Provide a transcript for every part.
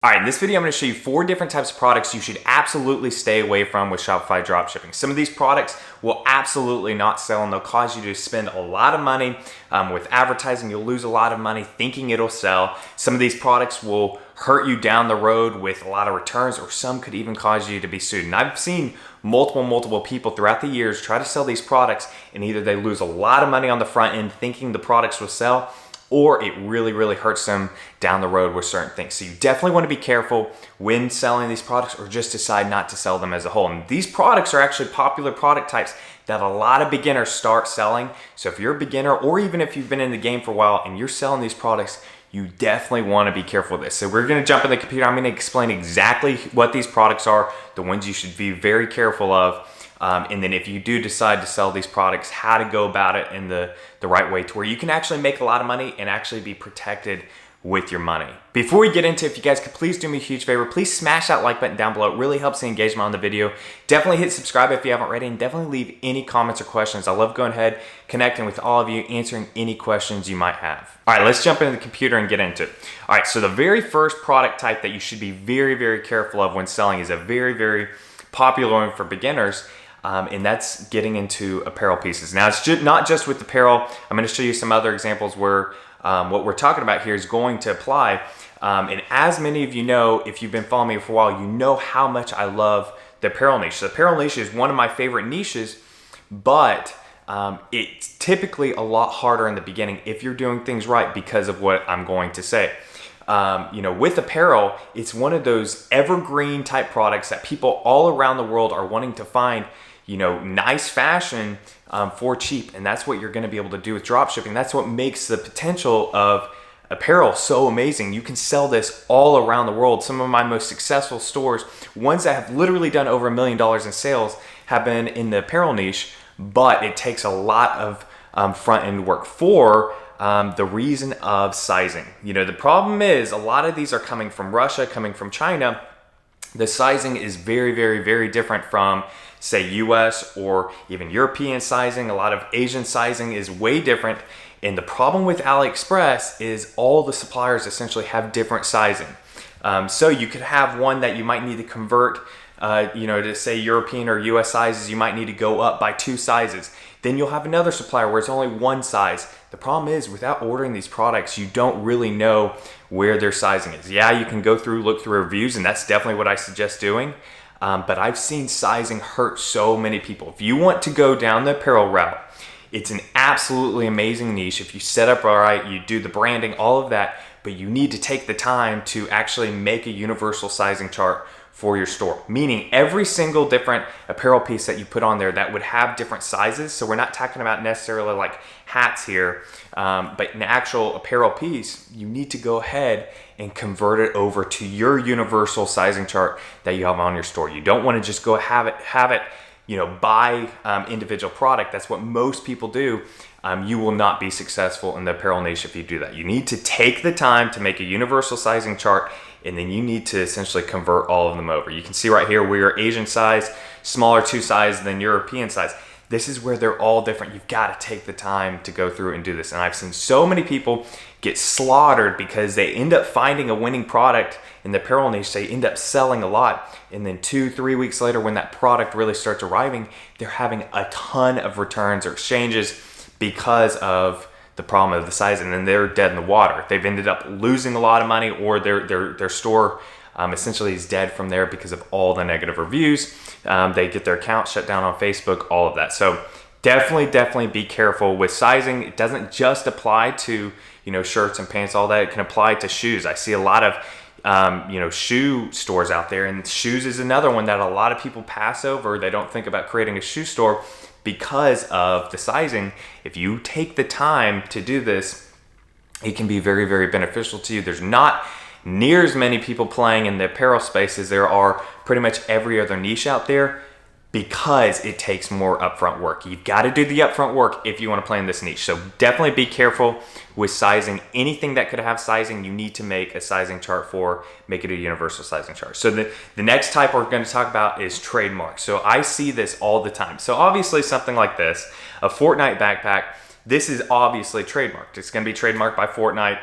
All right, in this video, I'm going to show you 4 different types of products you should absolutely stay away from with Shopify dropshipping. Some of these products will absolutely not sell, and they'll cause you to spend a lot of money with advertising. You'll lose a lot of money thinking it'll sell. Some of these products will hurt you down the road with a lot of returns, or some could even cause you to be sued. And I've seen multiple people throughout the years try to sell these products, and either they lose a lot of money on the front end thinking the products will sell, or it really hurts them down the road with certain things. So you definitely want to be careful when selling these products, or just decide not to sell them as a whole. And these products are actually popular product types that a lot of beginners start selling. So if you're a beginner, or even if you've been in the game for a while and you're selling these products, you definitely want to be careful with this. So we're going to jump in the computer. I'm going to explain exactly what these products are, the ones you should be very careful of. And then if you do decide to sell these products, how to go about it in the right way to where you can actually make a lot of money and actually be protected with your money. Before we get into it, if you guys could please do me a huge favor, please smash that like button down below. It really helps the engagement on the video. Definitely hit subscribe if you haven't already, and definitely leave any comments or questions. I love going ahead, connecting with all of you, answering any questions you might have. All right, let's jump into the computer and get into it. All right, so the very first product type that you should be very careful of when selling is a very popular one for beginners. And that's getting into apparel pieces. Now, it's not just with apparel. I'm going to show you some other examples where what we're talking about here is going to apply. And as many of you know, if you've been following me for a while, you know how much I love the apparel niche. The apparel niche is one of my favorite niches, but it's typically a lot harder in the beginning if you're doing things right, because of what I'm going to say. With apparel, it's one of those evergreen type products that people all around the world are wanting to find, nice fashion for cheap. And that's what you're going to be able to do with dropshipping. That's what makes the potential of apparel so amazing. You can sell this all around the world. Some of my most successful stores, ones that have literally done over $1 million in sales, have been in the apparel niche, but it takes a lot of front end work for the reason of sizing. The problem is a lot of these are coming from Russia, coming from China. The sizing is very different from, say, US or even European sizing. A lot of Asian sizing is way different. And the problem with AliExpress is all the suppliers essentially have different sizing. So you could have one that you might need to convert, to say European or US sizes. You might need to go up by 2 sizes. Then you'll have another supplier where it's only 1 size. The problem is, without ordering these products, you don't really know where their sizing is. Yeah, you can look through reviews, and that's definitely what I suggest doing. But I've seen sizing hurt so many people. If you want to go down the apparel route, it's an absolutely amazing niche. If you set up all right, you do the branding, all of that, but you need to take the time to actually make a universal sizing chart for your store, meaning every single different apparel piece that you put on there that would have different sizes. So we're not talking about necessarily like hats here, but an actual apparel piece, you need to go ahead and convert it over to your universal sizing chart that you have on your store. You don't want to just go have it, buy individual product. That's what most people do. You will not be successful in the apparel niche if you do that. You need to take the time to make a universal sizing chart, and then you need to essentially convert all of them over. You can see right here, we are Asian size, smaller 2 size than European size. This is where they're all different. You've got to take the time to go through and do this. And I've seen so many people get slaughtered because they end up finding a winning product in the apparel niche. They end up selling a lot. And then 2-3 weeks later, when that product really starts arriving, they're having a ton of returns or exchanges because of the problem of the size, and then they're dead in the water. They've ended up losing a lot of money, or their store essentially is dead from there because of all the negative reviews. They get their account shut down on Facebook, all of that. So definitely be careful with sizing. It doesn't just apply to shirts and pants, all that. It can apply to shoes. I see a lot of shoe stores out there, and shoes is another one that a lot of people pass over. They don't think about creating a shoe store because of the sizing. If you take the time to do this, it can be very beneficial to you. There's not near as many people playing in the apparel space as there are pretty much every other niche out there, because it takes more upfront work. You've got to do the upfront work if you want to play in this niche. So definitely be careful with sizing. Anything that could have sizing, you need to make a sizing chart for, make it a universal sizing chart. So the next type we're going to talk about is Trademark. So I see this all the time. So obviously something like this, a Fortnite backpack, this is obviously trademarked. It's going to be trademarked by Fortnite.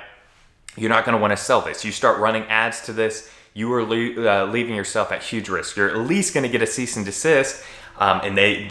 You're not going to want to sell this. You start running ads to this, you are leaving yourself at huge risk. You're at least going to get a cease and desist. And they,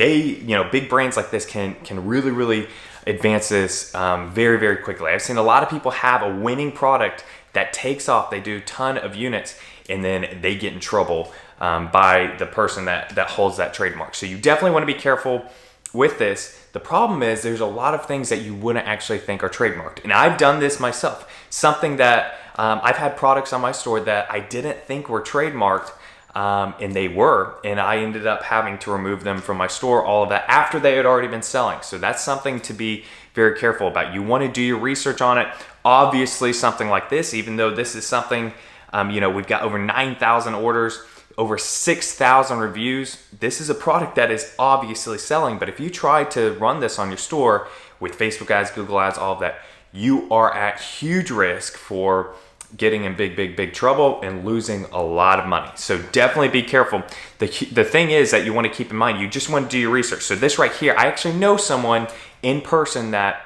big brands like this can really, really advance this very, very quickly. I've seen a lot of people have a winning product that takes off. They do a ton of units, and then they get in trouble by the person that holds that trademark. So you definitely want to be careful with this. The problem is there's a lot of things that you wouldn't actually think are trademarked. And I've done this myself. Something that I've had products on my store that I didn't think were trademarked, and they were, and I ended up having to remove them from my store, all of that, after they had already been selling. So that's something to be very careful about. You want to do your research on it. Obviously, something like this, even though this is something, we've got over 9,000 orders, over 6,000 reviews. This is a product that is obviously selling, but if you try to run this on your store with Facebook ads, Google ads, all of that, you are at huge risk for getting in big trouble and losing a lot of money. So definitely be careful. The thing is that you want to keep in mind, you just want to do your research. So this right here, I actually know someone in person that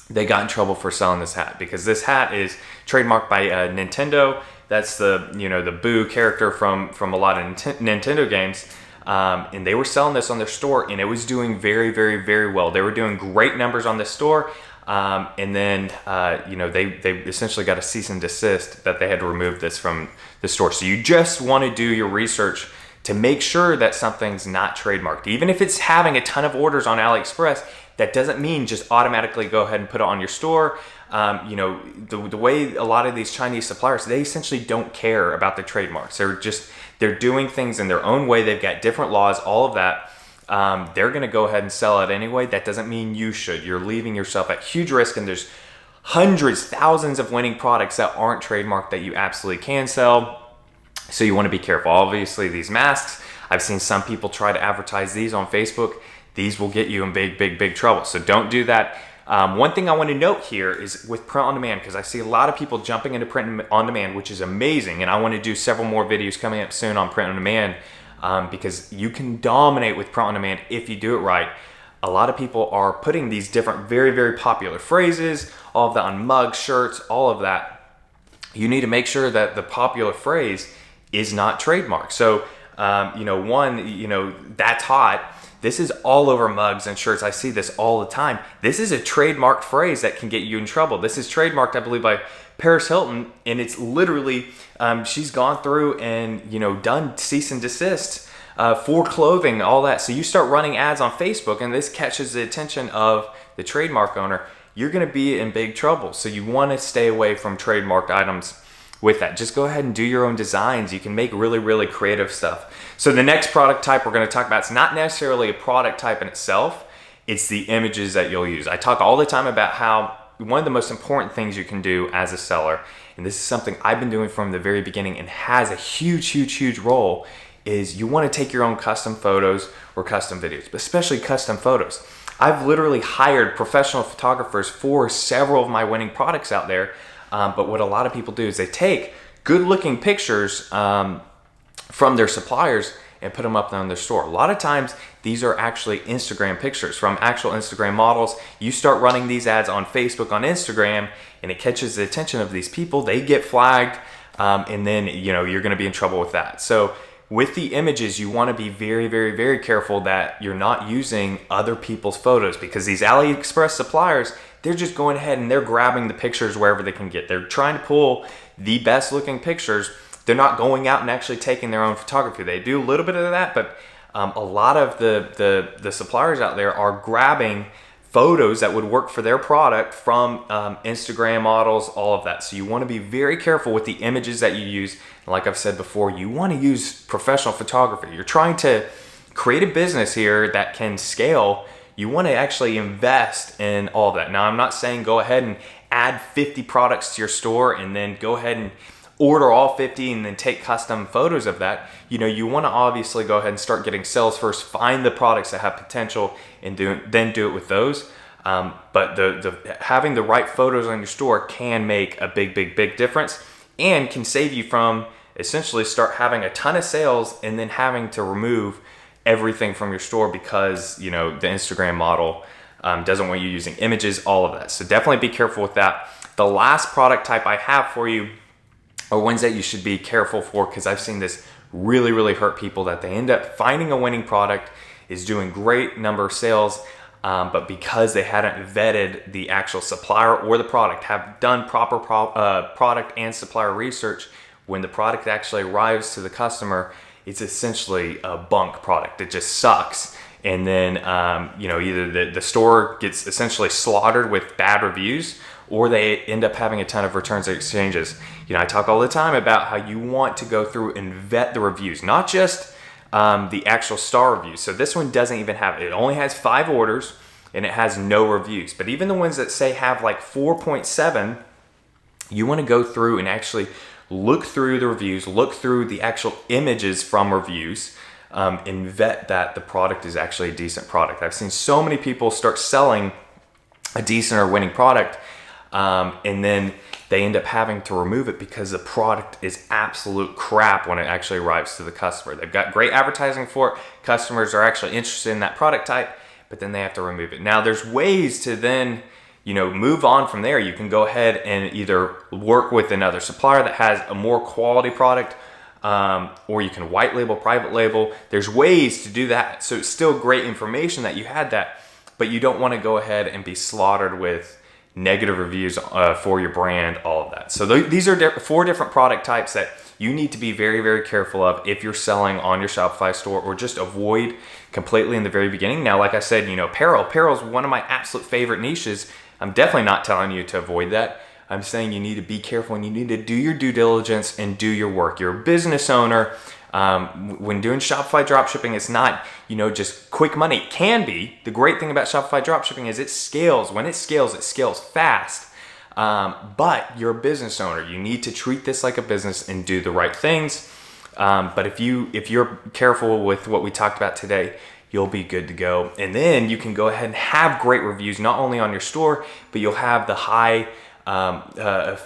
they got in trouble for selling this hat, because this hat is trademarked by Nintendo. That's the Boo character from a lot of Nintendo games. And they were selling this on their store, and it was doing very, very, very well. They were doing great numbers on this store. And then, they essentially got a cease and desist that they had to remove this from the store. So you just want to do your research to make sure that something's not trademarked. Even if it's having a ton of orders on AliExpress, that doesn't mean just automatically go ahead and put it on your store. The way a lot of these Chinese suppliers, they essentially don't care about the trademarks. They're doing things in their own way. They've got different laws, all of that. They're going to go ahead and sell it anyway. That doesn't mean you should. You're leaving yourself at huge risk, and there's hundreds, thousands of winning products that aren't trademarked that you absolutely can sell. So you want to be careful. Obviously, these masks, I've seen some people try to advertise these on Facebook. These will get you in big trouble. So don't do that. One thing I want to note here is with print on demand, because I see a lot of people jumping into print on demand, which is amazing. And I want to do several more videos coming up soon on print on demand. Because you can dominate with print on demand if you do it right. A lot of people are putting these different very, very popular phrases, all of that on mugs, shirts, all of that. You need to make sure that the popular phrase is not trademarked. So, that's hot. This is all over mugs and shirts. I see this all the time. This is a trademarked phrase that can get you in trouble. This is trademarked, I believe, by Paris Hilton, and it's literally, she's gone through and, done cease and desist for clothing, all that. So you start running ads on Facebook, and this catches the attention of the trademark owner, you're going to be in big trouble. So you want to stay away from trademarked items with that. Just go ahead and do your own designs. You can make really, really creative stuff. So the next product type we're going to talk about, it's not necessarily a product type in itself. It's the images that you'll use. I talk all the time about how one of the most important things you can do as a seller, and this is something I've been doing from the very beginning and has a huge role, is you want to take your own custom photos or custom videos, but especially custom photos. I've literally hired professional photographers for several of my winning products out there. But what a lot of people do is they take good looking pictures from their suppliers and put them up on their store. A lot of times these are actually Instagram pictures from actual Instagram models. You start running these ads on Facebook, on Instagram, and it catches the attention of these people. They get flagged, and then you're going to be in trouble with that. So with the images, you want to be very careful that you're not using other people's photos, because these AliExpress suppliers, they're just going ahead and they're grabbing the pictures wherever they can get. They're trying to pull the best looking pictures. They're not going out and actually taking their own photography. They do a little bit of that, but a lot of the suppliers out there are grabbing photos that would work for their product from Instagram models, all of that. So you want to be very careful with the images that you use. And like I've said before, you want to use professional photography. You're trying to create a business here that can scale. You want to actually invest in all of that. Now, I'm not saying go ahead and add 50 products to your store and then go ahead and order all 50 and then take custom photos of that. You want to obviously go ahead and start getting sales first, find the products that have potential, and then do it with those. But the having the right photos on your store can make a big difference, and can save you from essentially start having a ton of sales and then having to remove everything from your store because the Instagram model doesn't want you using images, all of that. So definitely be careful with that. The last product type I have for you are ones that you should be careful for, because I've seen this really hurt people, that they end up finding a winning product, is doing great number of sales, but because they hadn't vetted the actual supplier or the product, have done proper product and supplier research, when the product actually arrives to the customer, it's essentially a bunk product. It just sucks. And then, either the store gets essentially slaughtered with bad reviews, or they end up having a ton of returns and exchanges. I talk all the time about how you want to go through and vet the reviews, not just the actual star reviews. So this one doesn't even have, it only has 5 orders and it has no reviews. But even the ones that say have like 4.7, you want to go through and actually look through the reviews, look through the actual images from reviews, and vet that the product is actually a decent product. I've seen so many people start selling a decent or winning product, and then they end up having to remove it because the product is absolute crap when it actually arrives to the customer. They've got great advertising for it. Customers are actually interested in that product type, but then they have to remove it. Now, there's ways to then move on from there. You can go ahead and either work with another supplier that has a more quality product, or you can white label, private label. There's ways to do that. So it's still great information that you had that, but you don't want to go ahead and be slaughtered with negative reviews for your brand, all of that. So these are 4 different product types that you need to be very careful of if you're selling on your Shopify store, or just avoid completely in the very beginning. Now, like I said, apparel is one of my absolute favorite niches. I'm definitely not telling you to avoid that. I'm saying you need to be careful and you need to do your due diligence and do your work. You're a business owner. When doing Shopify dropshipping, it's not, just quick money. It can be. The great thing about Shopify dropshipping is it scales. When it scales fast. But you're a business owner. You need to treat this like a business and do the right things. But if you're careful with what we talked about today, you'll be good to go. And then you can go ahead and have great reviews, not only on your store, but you'll have the high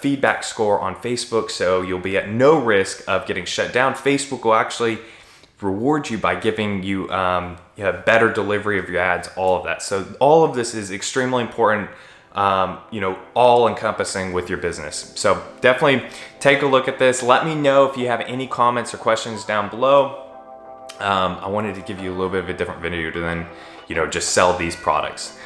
feedback score on Facebook. So you'll be at no risk of getting shut down. Facebook will actually reward you by giving you better delivery of your ads, all of that. So all of this is extremely important, all encompassing with your business. So definitely take a look at this. Let me know if you have any comments or questions down below. I wanted to give you a little bit of a different video to then, just sell these products.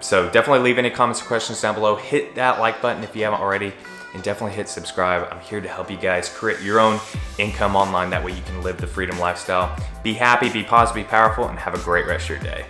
So definitely leave any comments or questions down below. Hit that like button if you haven't already, and definitely hit subscribe. I'm here to help you guys create your own income online. That way you can live the freedom lifestyle. Be happy, be positive, be powerful, and have a great rest of your day.